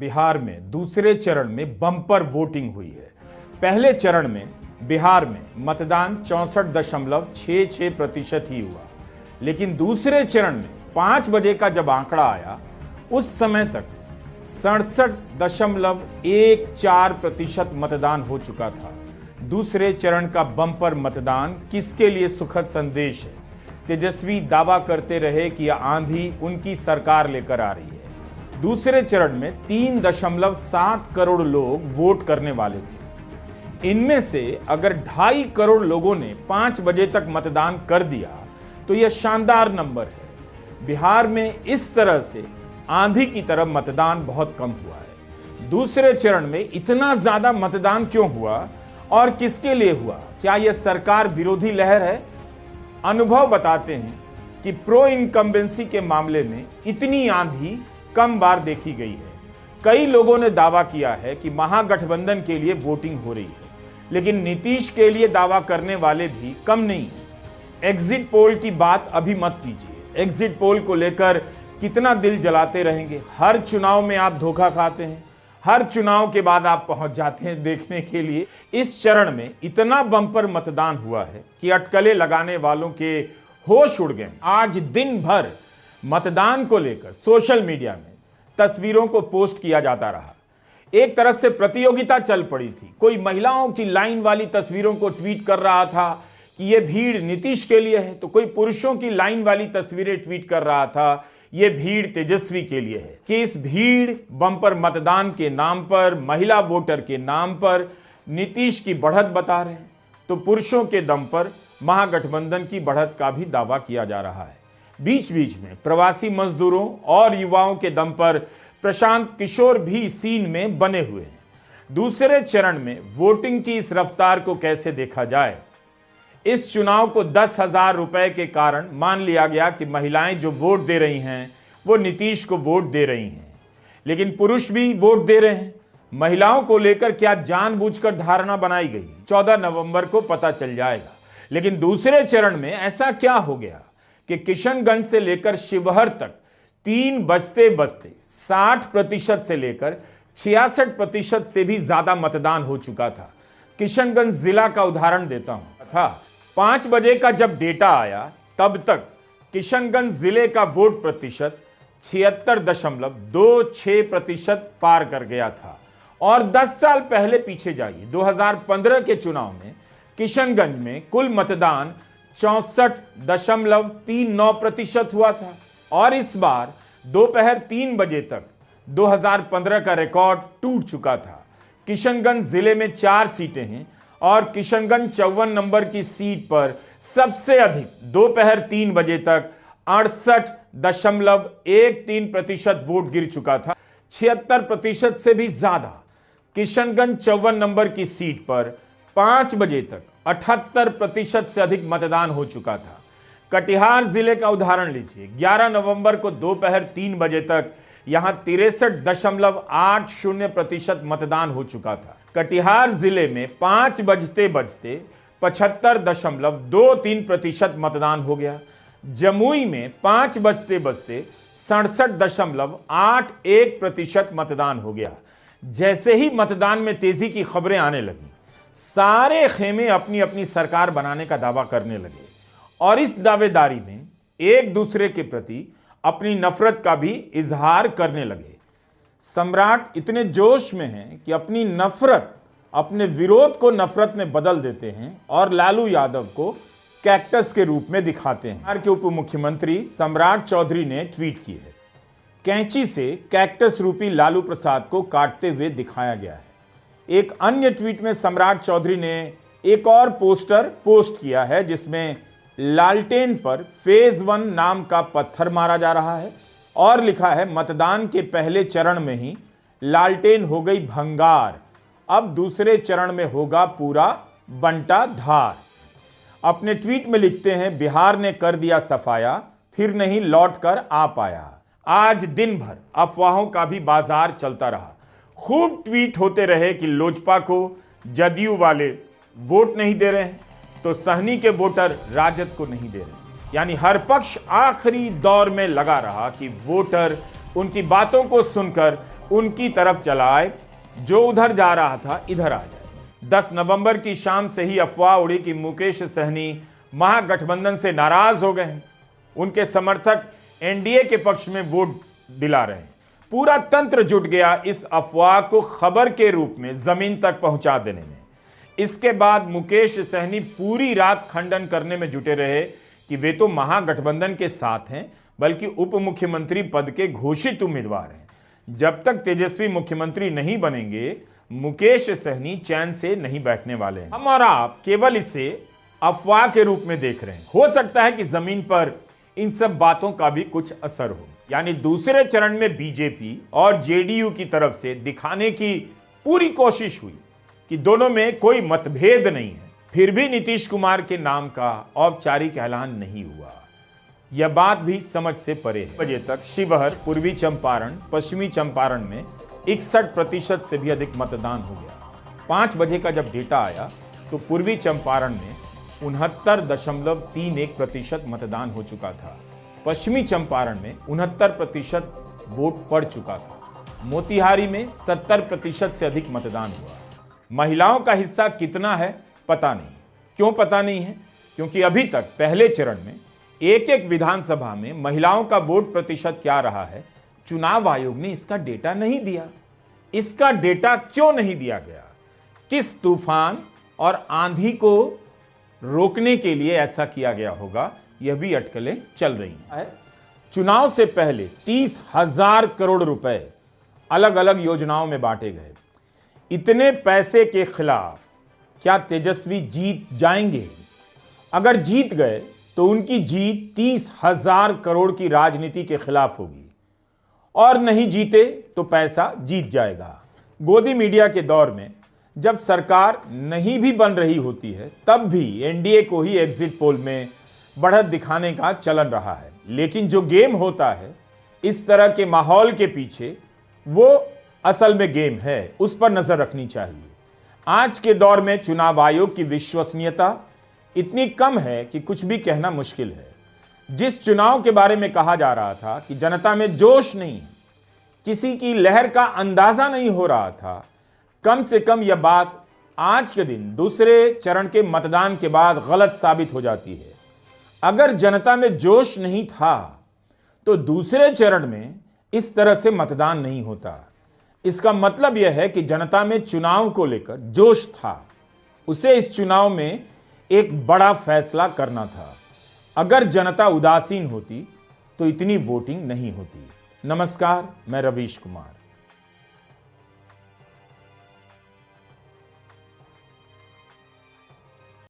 बिहार में दूसरे चरण में बम्पर वोटिंग हुई है। पहले चरण में बिहार में मतदान 64.66% ही हुआ, लेकिन दूसरे चरण में 5 बजे का जब आंकड़ा आया उस समय तक 67.14% मतदान हो चुका था। दूसरे चरण का बम्पर मतदान किसके लिए सुखद संदेश है? तेजस्वी दावा करते रहे कि यह आंधी उनकी सरकार लेकर आ रही है। दूसरे चरण में 3.7 करोड़ लोग वोट करने वाले थे। इनमें से अगर 2.5 करोड़ लोगों ने 5 बजे तक मतदान कर दिया तो यह शानदार नंबर है। बिहार में इस तरह से आंधी की तरह मतदान बहुत कम हुआ है। दूसरे चरण में इतना ज्यादा मतदान क्यों हुआ और किसके लिए हुआ? क्या यह सरकार विरोधी लहर है? अनुभव बताते हैं कि प्रो इनकम्बेंसी के मामले में इतनी आंधी कम बार देखी गई है। कई लोगों ने दावा किया है कि महागठबंधन के लिए वोटिंग हो रही है, लेकिन नीतीश के लिए दावा करने वाले भी कम नहीं है। एग्जिट पोल की बात अभी मत कीजिए। एग्जिट पोल को लेकर कितना दिल जलाते रहेंगे। हर चुनाव में आप धोखा खाते हैं, हर चुनाव के बाद आप पहुंच जाते हैं देखने के लिए। इस चरण में इतना बम्पर मतदान हुआ है कि अटकलें लगाने वालों के होश उड़ गए। आज दिन भर मतदान को लेकर सोशल मीडिया में तस्वीरों को पोस्ट किया जाता रहा। एक तरह से प्रतियोगिता चल पड़ी थी। कोई महिलाओं की लाइन वाली तस्वीरों को ट्वीट कर रहा था कि यह भीड़ नीतीश के लिए है, तो कोई पुरुषों की लाइन वाली तस्वीरें ट्वीट कर रहा था ये भीड़ तेजस्वी के लिए है। कि इस भीड़ बम्पर मतदान के नाम पर, महिला वोटर के नाम पर नीतीश की बढ़त बता रहे हैं, तो पुरुषों के दम पर महागठबंधन की बढ़त का भी दावा किया जा रहा है। बीच बीच में प्रवासी मजदूरों और युवाओं के दम पर प्रशांत किशोर भी सीन में बने हुए हैं। दूसरे चरण में वोटिंग की इस रफ्तार को कैसे देखा जाए? इस चुनाव को 10,000 रुपए के कारण मान लिया गया कि महिलाएं जो वोट दे रही हैं वो नीतीश को वोट दे रही हैं, लेकिन पुरुष भी वोट दे रहे हैं। महिलाओं को लेकर क्या जानबूझकर धारणा बनाई गई? 14 नवंबर को पता चल जाएगा। लेकिन दूसरे चरण में ऐसा क्या हो गया कि किशनगंज से लेकर शिवहर तक 3 बजते बजते 60% से लेकर 66% से भी ज्यादा मतदान हो चुका था। किशनगंज जिला का उदाहरण देता हूं था। 5 बजे का जब डेटा आया तब तक किशनगंज जिले का वोट प्रतिशत 76.26% पार कर गया था। और 10 साल पहले पीछे जाइए, 2015 के चुनाव में किशनगंज में कुल मतदान 64.39% हुआ था। और इस बार दोपहर 3 बजे तक 2015 का रिकॉर्ड टूट चुका था। किशनगंज जिले में 4 सीटें हैं और किशनगंज 54 नंबर की सीट पर सबसे अधिक दोपहर 3 बजे तक 68.13% वोट गिर चुका था। 76% से भी ज्यादा किशनगंज 54 नंबर की सीट पर 5 बजे तक 78% से अधिक मतदान हो चुका था। कटिहार जिले का उदाहरण लीजिए। 11 नवंबर को दोपहर 3 बजे तक यहां 63.80% मतदान हो चुका था। कटिहार जिले में 5 बजते बजते 75.23% मतदान हो गया। जमुई में 5 बजते बजते 67.81% मतदान हो गया। जैसे ही मतदान में तेजी की खबरें आने लगी, सारे खेमे अपनी अपनी सरकार बनाने का दावा करने लगे और इस दावेदारी में एक दूसरे के प्रति अपनी नफरत का भी इजहार करने लगे। सम्राट इतने जोश में हैं कि अपनी नफरत, अपने विरोध को नफरत में बदल देते हैं और लालू यादव को कैक्टस के रूप में दिखाते हैं। बिहार के उप मुख्यमंत्री सम्राट चौधरी ने ट्वीट की है। कैंची से कैक्टस रूपी लालू प्रसाद को काटते हुए दिखाया गया है। एक अन्य ट्वीट में सम्राट चौधरी ने एक और पोस्टर पोस्ट किया है जिसमें लालटेन पर फेज 1 नाम का पत्थर मारा जा रहा है और लिखा है, मतदान के पहले चरण में ही लालटेन हो गई भंगार, अब दूसरे चरण में होगा पूरा बंटा धार। अपने ट्वीट में लिखते हैं, बिहार ने कर दिया सफाया, फिर नहीं लौट कर आ पाया। आज दिन भर अफवाहों का भी बाजार चलता रहा। खूब ट्वीट होते रहे कि लोजपा को जदयू वाले वोट नहीं दे रहे हैं तो सहनी के वोटर राजद को नहीं दे रहे। यानी हर पक्ष आखिरी दौर में लगा रहा कि वोटर उनकी बातों को सुनकर उनकी तरफ चलाए, जो उधर जा रहा था इधर आ जाए। 10 नवंबर की शाम से ही अफवाह उड़ी कि मुकेश सहनी महागठबंधन से नाराज हो गए हैं। उनके समर्थक एनडीए के पक्ष में वोट दिला रहे हैं। पूरा तंत्र जुट गया इस अफवाह को खबर के रूप में जमीन तक पहुंचा देने में। इसके बाद मुकेश सहनी पूरी रात खंडन करने में जुटे रहे कि वे तो महागठबंधन के साथ हैं, बल्कि उप मुख्यमंत्री पद के घोषित उम्मीदवार हैं। जब तक तेजस्वी मुख्यमंत्री नहीं बनेंगे, मुकेश सहनी चैन से नहीं बैठने वाले हैं। हम और आप केवल इसे अफवाह के रूप में देख रहे हैं। हो सकता है कि जमीन पर इन सब बातों का भी कुछ असर हो। यानी दूसरे चरण में बीजेपी और जेडीयू की तरफ से दिखाने की पूरी कोशिश हुई कि दोनों में कोई मतभेद नहीं है, फिर भी नीतीश कुमार के नाम का औपचारिक ऐलान नहीं हुआ। यह बात भी समझ से परे है। बजे तक शिवहर, पूर्वी चंपारण, पश्चिमी चंपारण में 61% से भी अधिक मतदान हो गया। 5 बजे का जब डेटा आया तो पूर्वी चंपारण में 69.31% मतदान हो चुका था। पश्चिमी चंपारण में 69% वोट पड़ चुका था। मोतिहारी में 70% से अधिक मतदान हुआ। महिलाओं का हिस्सा कितना है पता नहीं। क्यों पता नहीं है? क्योंकि अभी तक पहले चरण में एक विधानसभा में महिलाओं का वोट प्रतिशत क्या रहा है, चुनाव आयोग ने इसका डेटा नहीं दिया। इसका डेटा क्यों नहीं दिया गया? किस तूफान और आंधी को रोकने के लिए ऐसा किया गया होगा, यह भी अटकलें चल रही हैं। चुनाव से पहले 30,000 करोड़ रुपए अलग अलग योजनाओं में बांटे गए। इतने पैसे के खिलाफ क्या तेजस्वी जीत जाएंगे? अगर जीत गए तो उनकी जीत 30,000 करोड़ की राजनीति के खिलाफ होगी, और नहीं जीते तो पैसा जीत जाएगा। गोदी मीडिया के दौर में जब सरकार नहीं भी बन रही होती है, तब भी एनडीए को ही एग्जिट पोल में बढ़त दिखाने का चलन रहा है। लेकिन जो गेम होता है इस तरह के माहौल के पीछे, वो असल में गेम है, उस पर नजर रखनी चाहिए। आज के दौर में चुनाव आयोग की विश्वसनीयता इतनी कम है कि कुछ भी कहना मुश्किल है। जिस चुनाव के बारे में कहा जा रहा था कि जनता में जोश नहीं, किसी की लहर का अंदाजा नहीं हो रहा था, कम से कम यह बात आज के दिन दूसरे चरण के मतदान के बाद गलत साबित हो जाती है। अगर जनता में जोश नहीं था तो दूसरे चरण में इस तरह से मतदान नहीं होता। इसका मतलब यह है कि जनता में चुनाव को लेकर जोश था, उसे इस चुनाव में एक बड़ा फैसला करना था। अगर जनता उदासीन होती तो इतनी वोटिंग नहीं होती। नमस्कार, मैं रवीश कुमार।